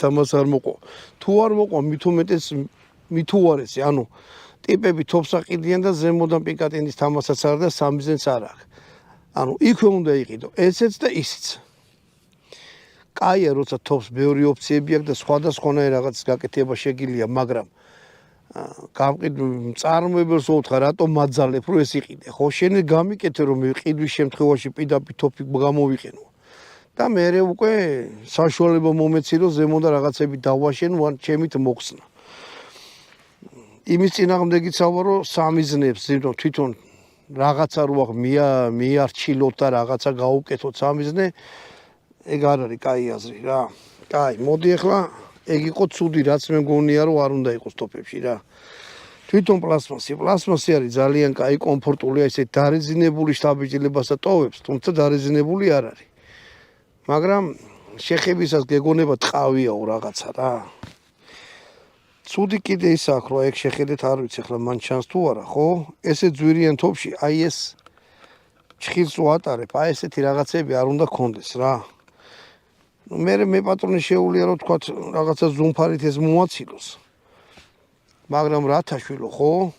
თამას არ მოყვა. თუ არ მოყვა, მით უმეტეს მით უარესი, ანუ ტიპები თოფს აყიდიან და ზემოდან პიკატინის თამასაც არ და სამიზნეც არ აქვს. ანუ იქვე უნდა იყიდო, ესეც და ისიც. კაია, როცა თოფს ბევრი ოფციები აქვს და სხვადასხვანაირ რაღაც გაკეთება შეგიძლია, მაგრამ წარმოებელს უთხრა, რატომ მაძალებ, რომ ეს იყიდე. ხო, შენ გამიკეთე, რომ ყიდვის შემთხვევაში პირდაპირ თოფი გამოვიყენო. და მე უკვე საშუალება მომეცი, რომ ზემოდან რაღაცები დავაშენ, ვან ჩემით მოხსნა. იმის წინააღმდეგიც ავარო სამიზნეებს, თვითონ რაღაცა რო აქვს მიარჩილოთ და რაღაცა გაუკეთოთ სამიზნე, ეგ არ არის კაი აზრი რა. კაი, მოდი ახლა ეგ იყო ცუდი, რაც მე მგონია რომ არ უნდა იყოს ტოფებში რა. თვითონ პლასმასი არის ძალიან კაი, კომფორტულია, ესე დარეზინებული შთაბეჭდილებას ტოვებს, თუმცა დარეზინებული არ არის. მაგრამ შეხებისას გეგონება ტყავიაო რაღაცა რა. ცუდი კიდე ის აქვს, რომ ეგ შეხედეთ, არ ვიცი ახლა მან ჩანს თუ არა, ხო? ესე ძვირიან თოფში, აი ეს ჩხილს უატარებ, აი ესეთი რაღაცები არ უნდა გქონდეს რა. მე პატრონი შეუულია რომ თქვა რაღაცა ზუმფარით ეს მოაცილოს. მაგრამ რათა შვილო, ხო?